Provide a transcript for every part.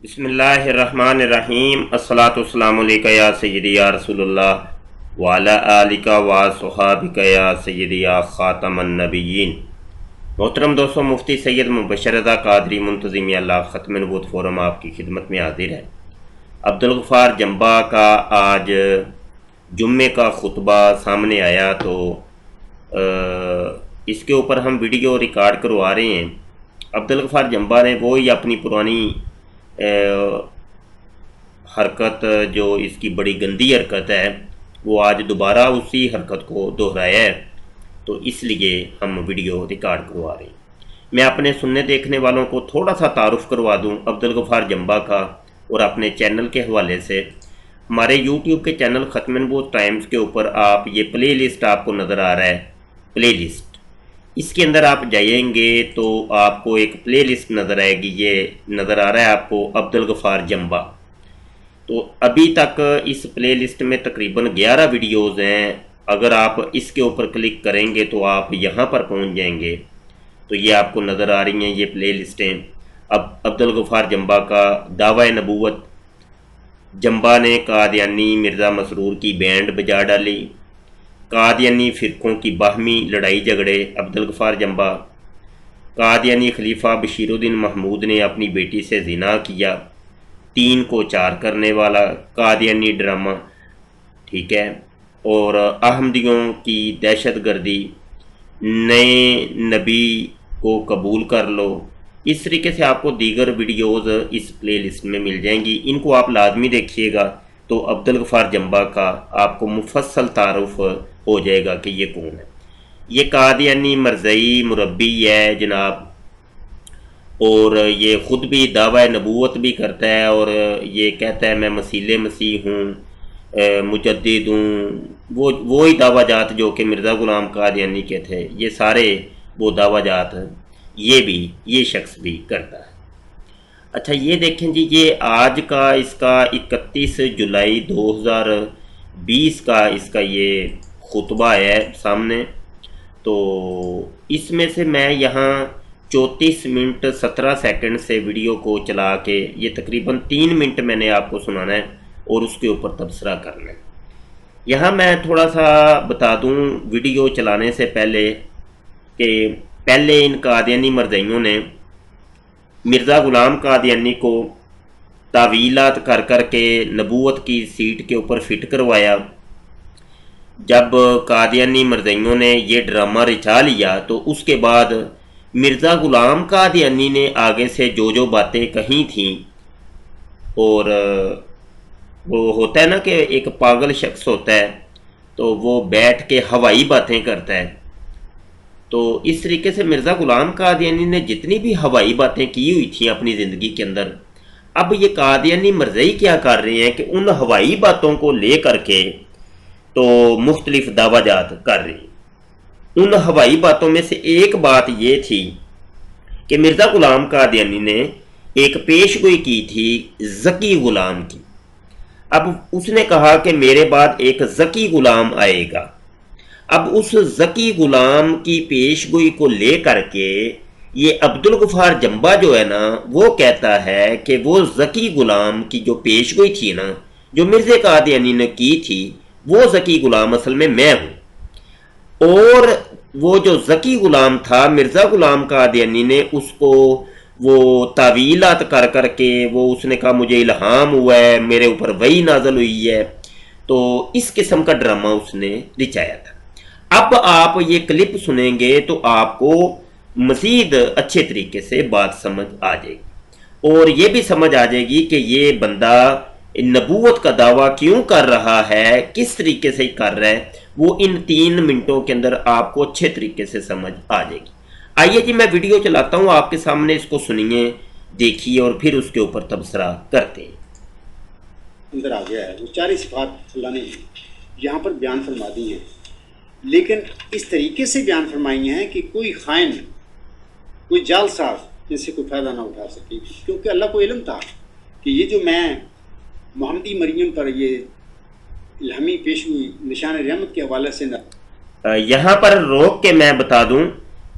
بسم اللہ الرحمن الرحیم الصلاۃ والسلام علیکہ یا سیدی یا رسول اللہ وعلی آلک و صحابک یا سیدی یا خاتم النبیین۔ محترم دوستو، مفتی سید مبشر رضا قادری منتظمیہ اللہ ختم نبوت فورم آپ کی خدمت میں حاضر ہے۔ عبدالغفار جمبا کا آج جمعے کا خطبہ سامنے آیا تو اس کے اوپر ہم ویڈیو ریکارڈ کروا رہے ہیں۔ عبدالغفار جمبا نے وہی اپنی پرانی حرکت، جو اس کی بڑی گندی حرکت ہے، وہ آج دوبارہ اسی حرکت کو دہرایا ہے، تو اس لیے ہم ویڈیو ریکارڈ کروا رہے ہیں۔ میں اپنے سننے دیکھنے والوں کو تھوڑا سا تعارف کروا دوں عبدالغفار جمبا کا، اور اپنے چینل کے حوالے سے ہمارے یوٹیوب کے چینل ختم نبوت ٹائمز کے اوپر آپ یہ پلے لسٹ آپ کو نظر آ رہا ہے، پلے لسٹ، اس کے اندر آپ جائیں گے تو آپ کو ایک پلے لسٹ نظر آئے گی۔ یہ نظر آ رہا ہے آپ کو عبدالغفار جمبا۔ تو ابھی تک اس پلے لسٹ میں تقریباً 11 ویڈیوز ہیں۔ اگر آپ اس کے اوپر کلک کریں گے تو آپ یہاں پر پہنچ جائیں گے۔ تو یہ آپ کو نظر آ رہی ہیں یہ پلے لسٹیں۔ اب عبدالغفار جمبا کا دعوی نبوت، جمبا نے قادیانی مرزا مسرور کی بینڈ بجا ڈالی، قادیانی فرقوں کی باہمی لڑائی جھگڑے، عبدالغفار جمبا، قادیانی خلیفہ بشیر الدین محمود نے اپنی بیٹی سے زنا کیا، 3 کو 4 کرنے والا قادیانی ڈرامہ، ٹھیک ہے، اور احمدیوں کی دہشت گردی، نئے نبی کو قبول کر لو۔ اس طریقے سے آپ کو دیگر ویڈیوز اس پلے لسٹ میں مل جائیں گی، ان کو آپ لازمی دیکھیے گا تو عبدالغفار جمبا کا آپ کو مفصل تعارف ہو جائے گا کہ یہ کون ہے۔ یہ قادیانی مرزئی مربی ہے جناب، اور یہ خود بھی دعوی نبوت بھی کرتا ہے، اور یہ کہتا ہے میں مسیح مسیح ہوں، مجدد ہوں، وہی دعویٰ جات جو کہ مرزا غلام قادیانی کے تھے، یہ سارے وہ دعویٰ جات یہ شخص بھی کرتا ہے۔ اچھا یہ دیکھیں جی، یہ آج کا اس کا 31 جولائی 2020 کا اس کا یہ خطبہ ہے سامنے۔ تو اس میں سے میں یہاں 34 منٹ 17 سیکنڈ سے ویڈیو کو چلا کے یہ تقریباً 3 منٹ میں نے آپ کو سنانا ہے اور اس کے اوپر تبصرہ کرنا ہے۔ یہاں میں تھوڑا سا بتا دوں ویڈیو چلانے سے پہلے کہ پہلے ان قادیانی مرزائیوں نے مرزا غلام قادیانی کو تعویلات کر کر کے نبوت کی سیٹ کے اوپر فٹ کروایا۔ جب قادیانی مرزائیوں نے یہ ڈرامہ رچا لیا تو اس کے بعد مرزا غلام قادیانی نے آگے سے جو باتیں کہی تھیں، اور وہ ہوتا ہے نا کہ ایک پاگل شخص ہوتا ہے تو وہ بیٹھ کے ہوائی باتیں کرتا ہے، تو اس طریقے سے مرزا غلام قادیانی نے جتنی بھی ہوائی باتیں کی ہوئی تھیں اپنی زندگی کے اندر، اب یہ قادیانی مرزائی کیا کر رہے ہیں کہ ان ہوائی باتوں کو لے کر کے تو مختلف دعویٰ جات کر رہے ہیں۔ ان ہوائی باتوں میں سے ایک بات یہ تھی کہ مرزا غلام قادیانی نے ایک پیش گوئی کی تھی ذکی غلام کی۔ اب اس نے کہا کہ میرے بعد ایک ذکی غلام آئے گا۔ اب اس ذکی غلام کی پیش گوئی کو لے کر کے یہ عبدالغفار جمبا جو ہے نا، وہ کہتا ہے کہ وہ ذکی غلام کی جو پیش گوئی تھی نا، جو مرزا قادیانی نے کی تھی، وہ ذکی غلام اصل میں ہوں، اور وہ جو ذکی غلام تھا مرزا غلام قادیانی نے اس کو وہ تعویلات کر کر کے اس نے کہا مجھے الہام ہوا ہے، میرے اوپر وحی نازل ہوئی ہے، تو اس قسم کا ڈرامہ اس نے رچایا تھا۔ اب آپ یہ کلپ سنیں گے تو آپ کو مزید اچھے طریقے سے بات سمجھ آ جائے گی، اور یہ بھی سمجھ آ جائے گی کہ یہ بندہ نبوت کا دعویٰ کیوں کر رہا ہے، کس طریقے سے کر رہا ہے، وہ ان 3 منٹوں کے اندر آپ کو اچھے طریقے سے سمجھ آ جائے گی۔ آئیے جی میں ویڈیو چلاتا ہوں آپ کے سامنے، اس کو سنیے، دیکھیے، اور پھر اس کے اوپر تبصرہ کرتے ہیں۔ اندر آ گیا ہے وہ 4 صفات اللہ نے یہاں پر بیان فرما دی ہیں، لیکن اس طریقے سے بیان فرمائی ہیں کہ کوئی خائن، کوئی جال ساز ان سے کوئی فائدہ نہ اٹھا سکے، کیونکہ اللہ کو علم تھا کہ یہ جو میں محمدی مریم پر یہ الہامی پیش ہوئی نشان رحمت کے حوالے سے یہاں پر روک کے میں بتا دوں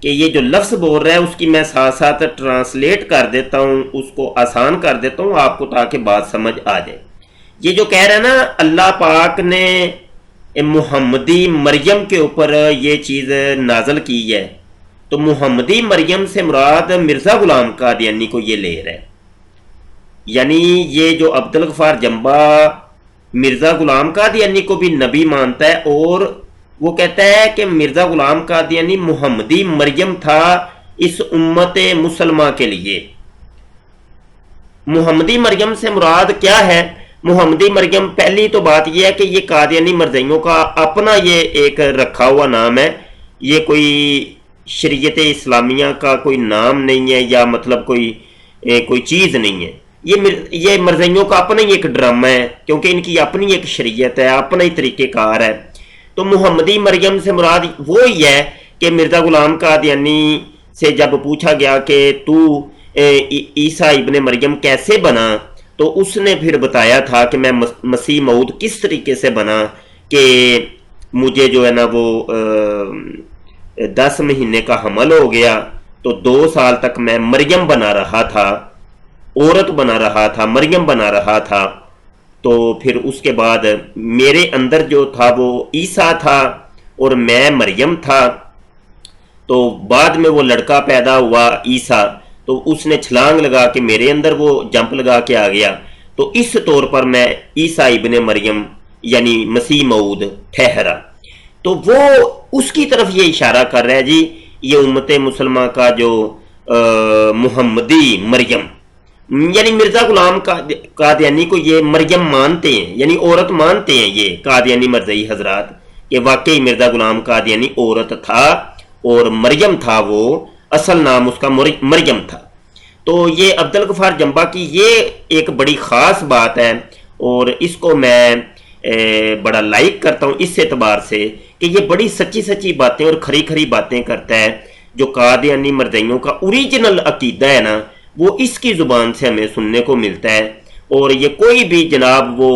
کہ یہ جو لفظ بول رہا ہے اس کی میں ساتھ ساتھ ٹرانسلیٹ کر دیتا ہوں، اس کو آسان کر دیتا ہوں آپ کو تاکہ بات سمجھ آ جائے۔ یہ جو کہہ رہا ہے نا اللہ پاک نے محمدی مریم کے اوپر یہ چیز نازل کی ہے، تو محمدی مریم سے مراد مرزا غلام قادیانی کو یہ لے رہا ہے۔ یعنی یہ جو عبدالغفار جمبا مرزا غلام قادیانی کو بھی نبی مانتا ہے، اور وہ کہتا ہے کہ مرزا غلام قادیانی محمدی مریم تھا اس امت مسلمہ کے لیے۔ محمدی مریم سے مراد کیا ہے؟ محمدی مریم پہلی تو بات یہ ہے کہ یہ قادیانی مرزائیوں کا اپنا یہ ایک رکھا ہوا نام ہے، یہ کوئی شریعت اسلامیہ کا کوئی نام نہیں ہے، یا مطلب کوئی چیز نہیں ہے، یہ مرزائیوں کا اپنا ہی ایک ڈرامہ ہے، کیونکہ ان کی اپنی ایک شریعت ہے، اپنا ہی طریقہ کار ہے۔ تو محمدی مریم سے مراد وہی ہے کہ مرزا غلام قادیانی سے جب پوچھا گیا کہ تو عیسیٰ ابن مریم کیسے بنا، تو اس نے پھر بتایا تھا کہ میں مسیح موعود کس طریقے سے بنا کہ مجھے جو ہے نا وہ 10 مہینے کا حمل ہو گیا، تو 2 سال تک میں مریم بنا رہا تھا، عورت بنا رہا تھا، مریم بنا رہا تھا، تو پھر اس کے بعد میرے اندر جو تھا وہ عیسیٰ تھا اور میں مریم تھا، تو بعد میں وہ لڑکا پیدا ہوا عیسیٰ، تو اس نے چھلانگ لگا کے میرے اندر وہ جمپ لگا کے آ گیا، تو اس طور پر میں عیسیٰ ابن مریم یعنی مسیح موعود ٹھہرا۔ تو وہ اس کی طرف یہ اشارہ کر رہا ہے جی، یہ امت مسلمہ کا جو محمدی مریم یعنی مرزا غلام قادیانی کو یہ مریم مانتے ہیں، یعنی عورت مانتے ہیں یہ قادیانی مرزئی حضرات کہ واقعی مرزا غلام قادیانی عورت تھا، اور مریم تھا، وہ اصل نام اس کا مریم تھا۔ تو یہ عبدالغفار جمبا کی یہ ایک بڑی خاص بات ہے، اور اس کو میں بڑا لائک کرتا ہوں اس اعتبار سے کہ یہ بڑی سچی سچی باتیں اور کھری کھری باتیں کرتا ہے۔ جو قادیانی مرزائیوں کا اوریجنل عقیدہ ہے نا، وہ اس کی زبان سے ہمیں سننے کو ملتا ہے، اور یہ کوئی بھی جناب وہ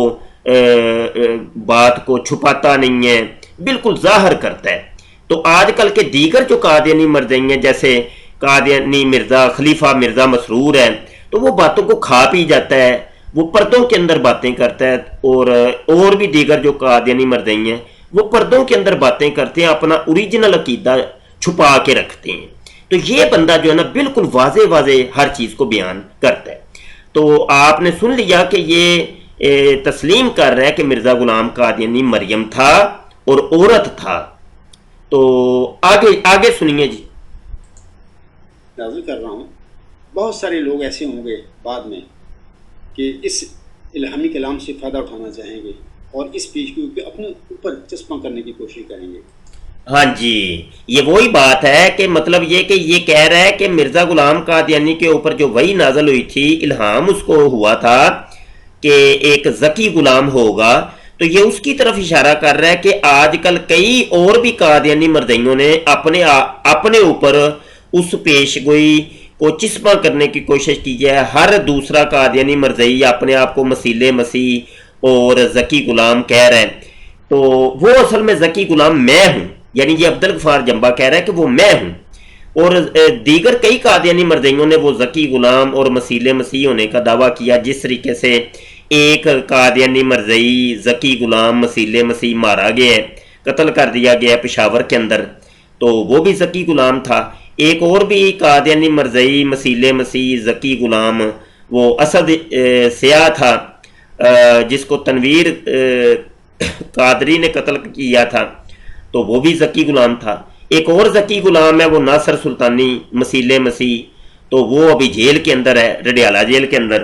بات کو چھپاتا نہیں ہے، بالکل ظاہر کرتا ہے۔ تو آج کل کے دیگر جو قادیانی مرزائی ہیں، جیسے قادیانی مرزا خلیفہ مرزا مسرور ہے، تو وہ باتوں کو کھا پی جاتا ہے، وہ پردوں کے اندر باتیں کرتا ہے، اور بھی دیگر جو قادیانی مرزائی ہیں وہ پردوں کے اندر باتیں کرتے ہیں، اپنا اوریجنل عقیدہ چھپا کے رکھتے ہیں۔ تو یہ بندہ جو ہے نا بالکل واضح واضح ہر چیز کو بیان کرتا ہے۔ تو آپ نے سن لیا کہ یہ تسلیم کر رہا ہے کہ مرزا غلام قادیانی مریم تھا اور عورت تھا۔ تو آگے سنیے جی۔ نازل کر رہا ہوں، بہت سارے لوگ ایسے ہوں گے بعد میں کہ اس الہامی کلام سے فائدہ اٹھانا چاہیں گے اور اس پیشگوئی کو اپنے اوپر چسپاں کرنے کی کوشش کریں گے۔ ہاں جی، یہ وہی بات ہے کہ مطلب یہ کہ یہ کہہ رہا ہے کہ مرزا غلام قادیانی کے اوپر جو وحی نازل ہوئی تھی، الہام اس کو ہوا تھا کہ ایک ذکی غلام ہوگا، تو یہ اس کی طرف اشارہ کر رہا ہے کہ آج کل کئی اور بھی قادیانی مرزائیوں نے اپنے اوپر اس پیشگوئی کو چسپاں کرنے کی کوشش کی ہے۔ ہر دوسرا قادیانی مرزائی اپنے آپ کو مسیح مسیح اور ذکی غلام کہہ رہے ہیں، تو وہ اصل میں ذکی غلام میں ہوں، یعنی یہ عبدالغفار جمبا کہہ رہا ہے کہ وہ میں ہوں، اور دیگر کئی قادیانی مرزائیوں نے وہ ذکی غلام اور مسیح مسیح ہونے کا دعویٰ کیا۔ جس طریقے سے ایک قادیانی مرزائی ذکی غلام مسیح مسیح مارا گیا ہے، قتل کر دیا گیا ہے پشاور کے اندر، تو وہ بھی ذکی غلام تھا۔ ایک اور بھی قادیانی مرزائی مسیح مسیح ذکی غلام وہ اسد سیاہ تھا، جس کو تنویر قادری نے قتل کیا تھا، تو وہ بھی ذکی غلام تھا۔ ایک اور ذکی غلام ہے وہ ناصر سلطانی مسیح مسیح، تو وہ ابھی جیل کے اندر ہے، رڈیالہ جیل کے اندر۔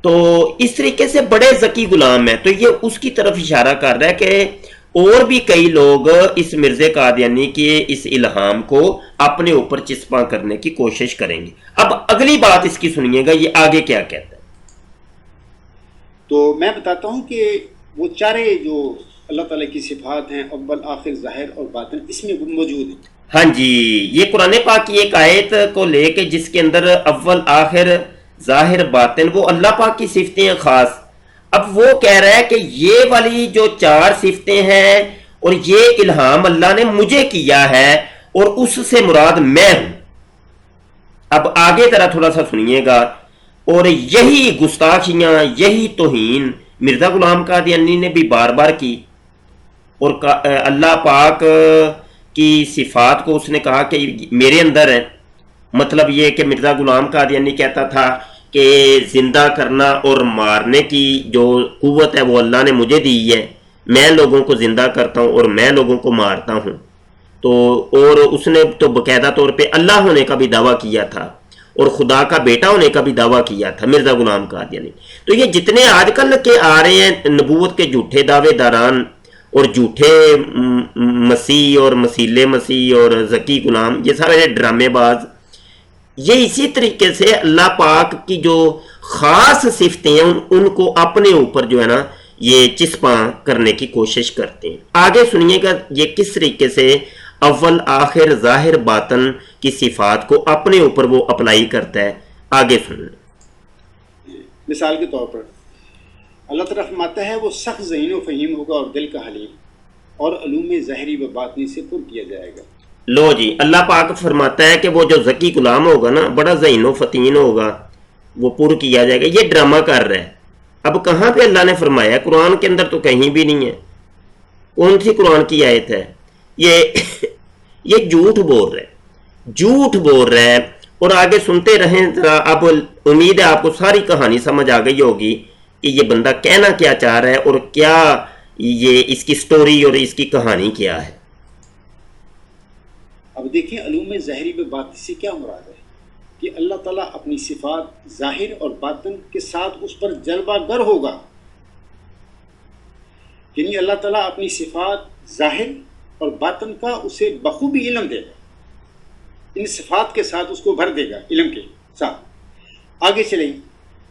تو اس طریقے سے بڑے ذکی غلام ہیں، تو یہ اس کی طرف اشارہ کر رہا ہے کہ اور بھی کئی لوگ اس مرزا قادیانی کے اس الہام کو اپنے اوپر چسپاں کرنے کی کوشش کریں گے۔ اب اگلی بات اس کی سنیے گا، یہ آگے کیا کہتا ہے۔ تو میں بتاتا ہوں کہ وہ چارے جو اللہ تعالیٰ کی صفات ہیں، اول آخر ظاہر اور باطن، اس میں موجود ہیں۔ ہاں جی، یہ قرآن پاک کی ایک آیت کو لے کے جس کے اندر اول آخر ظاہر باطن وہ اللہ پاک کی صفتیں ہیں خاص۔ اب وہ کہہ رہا ہے کہ یہ والی جو 4 صفتیں ہیں اور یہ الہام اللہ نے مجھے کیا ہے، اور اس سے مراد میں ہوں. اب آگے ذرا تھوڑا سا سنیے گا. اور یہی گستاخیاں، یہی توہین مرزا غلام قادیانی نے بھی بار بار کی. اور اللہ پاک کی صفات کو اس نے کہا کہ میرے اندر ہے. مطلب یہ کہ مرزا غلام قادیانی کہتا تھا کہ زندہ کرنا اور مارنے کی جو قوت ہے وہ اللہ نے مجھے دی ہے، میں لوگوں کو زندہ کرتا ہوں اور میں لوگوں کو مارتا ہوں. تو اور اس نے تو باقاعدہ طور پہ اللہ ہونے کا بھی دعویٰ کیا تھا اور خدا کا بیٹا ہونے کا بھی دعویٰ کیا تھا مرزا غلام قادیانی. تو یہ جتنے آج کل کے آ رہے ہیں نبوت کے جھوٹے دعوے داران اور جھوٹے مسیح اور مسیلے مسیح اور ذکی غلام، یہ سارے ڈرامے باز، یہ اسی طریقے سے اللہ پاک کی جو خاص صفتیں ہیں ان کو اپنے اوپر جو ہے نا یہ چسپاں کرنے کی کوشش کرتے ہیں. آگے سنیے گا یہ کس طریقے سے اول آخر ظاہر باطن کی صفات کو اپنے اوپر وہ اپلائی کرتا ہے. آگے سنیں. مثال کے طور پر اللہ تعالیٰ فرماتا ہے وہ سخت ذہین و فہیم ہوگا اور دل کا حلیم، اور علوم ظاہری و باطنی سے پر کیا جائے گا. لو جی، اللہ پاک فرماتا ہے کہ وہ جو ذکی غلام ہوگا نا بڑا ذہین و فتین ہوگا، وہ پر کیا جائے گا. یہ ڈرامہ کر رہا ہے. اب کہاں پہ اللہ نے فرمایا؟ قرآن کے اندر تو کہیں بھی نہیں ہے. کون سی قرآن کی آیت ہے؟ یہ جھوٹ بول رہا ہے، جھوٹ بول رہا ہے. اور آگے سنتے رہیں ذرا. اب امید ہے آپ کو ساری کہانی سمجھ آ گئی ہوگی کہ یہ بندہ کہنا کیا چاہ رہا ہے اور کیا یہ اس کی سٹوری اور اس کی کہانی کیا ہے. اب دیکھیں علوم ظاہری و باطنی سے کیا مراد ہے کہ اللہ تعالیٰ اپنی صفات ظاہر اور باطن کے ساتھ اس پر جلوہ گر ہوگا. یعنی اللہ تعالیٰ اپنی صفات ظاہر اور باطن کا اسے بخوبی علم دے گا، ان صفات کے ساتھ اس کو بھر دے گا علم کے ساتھ. آگے چلیں.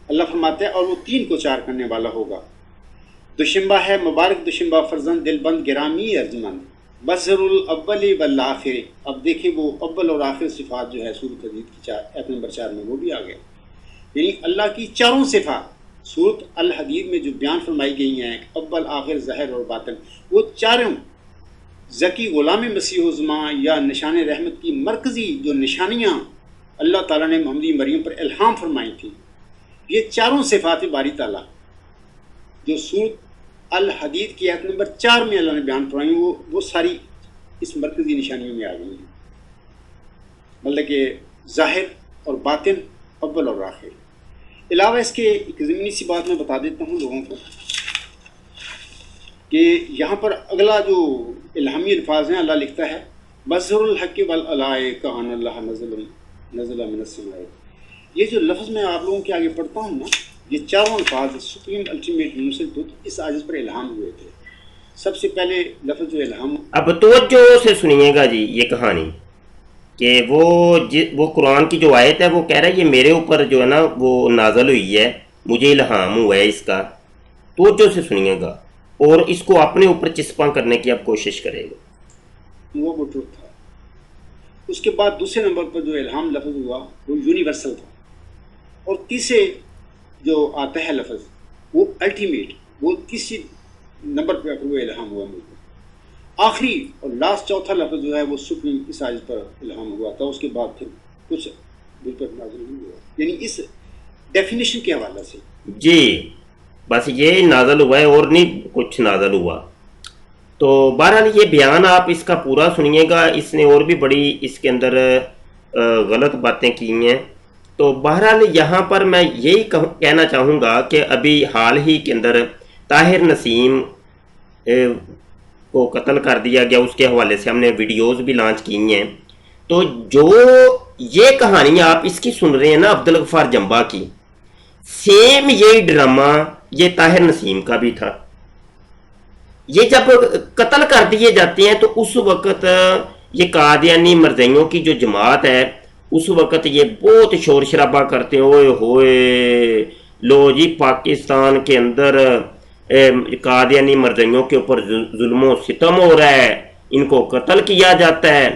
اللہ فرماتا ہے اور وہ 3 کو 4 کرنے والا ہوگا. دوشنبہ ہے مبارک دوشنبہ فرزند دل بند گرامی ارجمند بصر الاول والآخر. اب دیکھیں وہ اول اور آخر صفات جو ہے سورۃ حدید کی آیت نمبر 4 میں وہ بھی آ گیا. یعنی اللہ کی چاروں صفات سورۃ الحدید میں جو بیان فرمائی گئی ہیں اول آخر ظاہر اور باطن، وہ چاروں ذکی غلام مسیح زماں یا نشان رحمت کی مرکزی جو نشانیاں اللہ تعالیٰ نے محمدی مریم پر الہام فرمائی تھیں، یہ چاروں صفات باری تعالیٰ جو سورۃ الحدید کی آیت نمبر 4 میں اللہ نے بیان فرمائی وہ ساری اس مرکزی نشانیوں میں آ گئی ہیں. مطلب کہ ظاہر اور باطن اول اور آخر. علاوہ اس کے ایک ضمنی سی بات میں بتا دیتا ہوں لوگوں کو کہ یہاں پر اگلا جو الہامی الفاظ ہیں اللہ لکھتا ہے بصر الحق والعلائے کان اللہ نزل من السماء. یہ جو لفظ میں آپ لوگوں کے آگے پڑھتا ہوں نا، یہ چاروں الفاظ سپریم الٹیمیٹ منصف اس عاجز پر الہام ہوئے تھے. سب سے پہلے لفظ جو الہام، اب توجہ سے سنیے گا جی یہ کہانی کہ وہ قرآن کی جو آیت ہے وہ کہہ رہا ہے یہ میرے اوپر جو ہے نا وہ نازل ہوئی ہے، مجھے الہام ہوا ہے اس کا. توجہ سے سنیے گا اور اس کو اپنے اوپر چسپاں کرنے کی اب کوشش کرے گا. وہ ٹروتھ تھا. اس کے بعد دوسرے نمبر پر جو الہام لفظ ہوا وہ یونیورسل تھا. اور تیسرے جو آتا ہے لفظ وہ الٹیمیٹ، وہ تیسری نمبر پہ وہ الہام ہوا مجھ پر. آخری اور لاسٹ چوتھا لفظ جو ہے وہ سپریم اس آیت پر الہام ہوا تھا. اس کے بعد پھر کچھ مجھ پر نازل نہیں ہوا. یعنی اس ڈیفینیشن کے حوالے سے جی بس یہ نازل ہوا ہے اور نہیں کچھ نازل ہوا. تو بہرحال یہ بیان آپ اس کا پورا سنیے گا. اس نے اور بھی بڑی اس کے اندر غلط باتیں کی ہیں. تو بہرحال یہاں پر میں یہی کہنا چاہوں گا کہ ابھی حال ہی کے اندر طاہر نسیم کو قتل کر دیا گیا، اس کے حوالے سے ہم نے ویڈیوز بھی لانچ کی ہیں. تو جو یہ کہانی آپ اس کی سن رہے ہیں نا عبدالغفار جمبا کی، سیم یہی ڈرامہ یہ طاہر نسیم کا بھی تھا. یہ جب قتل کر دیے جاتے ہیں تو اس وقت یہ قادیانی مرزائیوں کی جو جماعت ہے اس وقت یہ بہت شور شرابہ کرتے ہیں، اوئے ہوئے لو جی پاکستان کے اندر قادیانی مرزائیوں کے اوپر ظلم و ستم ہو رہا ہے، ان کو قتل کیا جاتا ہے.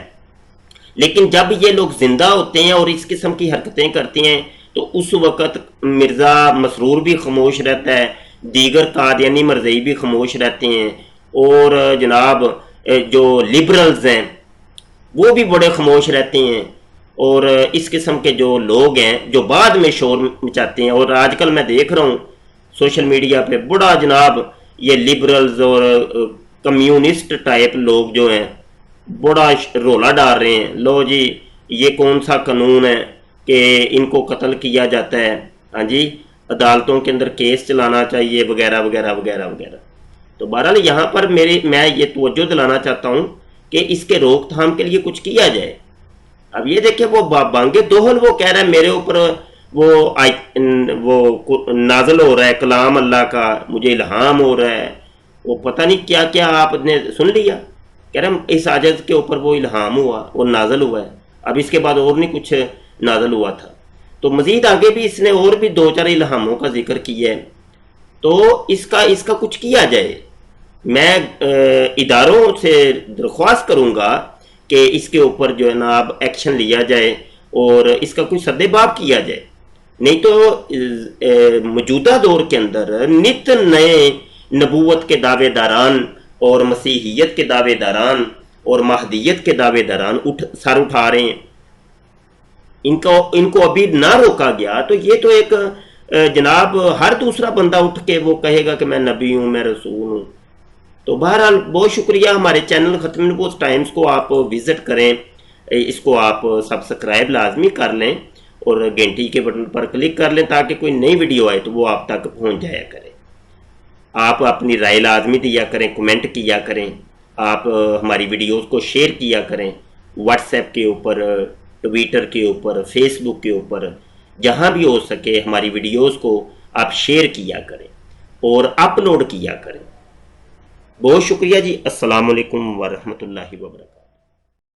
لیکن جب یہ لوگ زندہ ہوتے ہیں اور اس قسم کی حرکتیں کرتے ہیں تو اس وقت مرزا مسرور بھی خاموش رہتا ہے، دیگر قادیانی مرزائی بھی خاموش رہتے ہیں، اور جناب جو لبرلز ہیں وہ بھی بڑے خاموش رہتے ہیں، اور اس قسم کے جو لوگ ہیں جو بعد میں شور مچاتے ہیں. اور آج کل میں دیکھ رہا ہوں سوشل میڈیا پہ بڑا جناب یہ لبرلز اور کمیونسٹ ٹائپ لوگ جو ہیں بڑا رولا ڈال رہے ہیں، لو جی یہ کون سا قانون ہے کہ ان کو قتل کیا جاتا ہے، ہاں جی عدالتوں کے اندر کیس چلانا چاہیے وغیرہ وغیرہ وغیرہ وغیرہ. تو بہرحال یہاں پر میں یہ توجہ دلانا چاہتا ہوں کہ اس کے روک تھام کے لیے کچھ کیا جائے. اب یہ دیکھیں وہ بانگ دوہل وہ کہہ رہا ہے میرے اوپر وہ نازل ہو رہا ہے کلام اللہ کا، مجھے الہام ہو رہا ہے، وہ پتہ نہیں کیا کیا آپ نے سن لیا. کہہ رہا اس عاجز کے اوپر وہ الہام ہوا، وہ نازل ہوا ہے. اب اس کے بعد اور نہیں کچھ نازل ہوا تھا. تو مزید آگے بھی اس نے اور بھی 2-4 الہاموں کا ذکر کیا ہے. تو اس کا کچھ کیا جائے. میں اداروں سے درخواست کروں گا کہ اس کے اوپر جو ہے نا اب ایکشن لیا جائے اور اس کا کوئی سد باب کیا جائے. نہیں تو موجودہ دور کے اندر نت نئے نبوت کے دعوے داران اور مسیحیت کے دعوے داران اور مہدیت کے دعوے داران سر اٹھا رہے ہیں. ان کو ابھی نہ روکا گیا تو یہ تو ایک جناب ہر دوسرا بندہ اٹھ کے وہ کہے گا کہ میں نبی ہوں، میں رسول ہوں. تو بہرحال بہت شکریہ. ہمارے چینل ختم نبوت ٹائمز کو آپ وزٹ کریں، اس کو آپ سبسکرائب لازمی کر لیں اور گھنٹی کے بٹن پر کلک کر لیں تاکہ کوئی نئی ویڈیو آئے تو وہ آپ تک پہنچ جایا کرے. آپ اپنی رائے لازمی دیا کریں، کمنٹ کیا کریں، آپ ہماری ویڈیوز کو شیئر کیا کریں، واٹس ایپ کے اوپر، ٹویٹر کے اوپر، فیس بک کے اوپر، جہاں بھی ہو سکے ہماری ویڈیوز کو آپ شیئر کیا کریں اور اپلوڈ کیا کریں. بہت شکریہ جی. السلام علیکم ورحمۃ اللہ وبرکاتہ.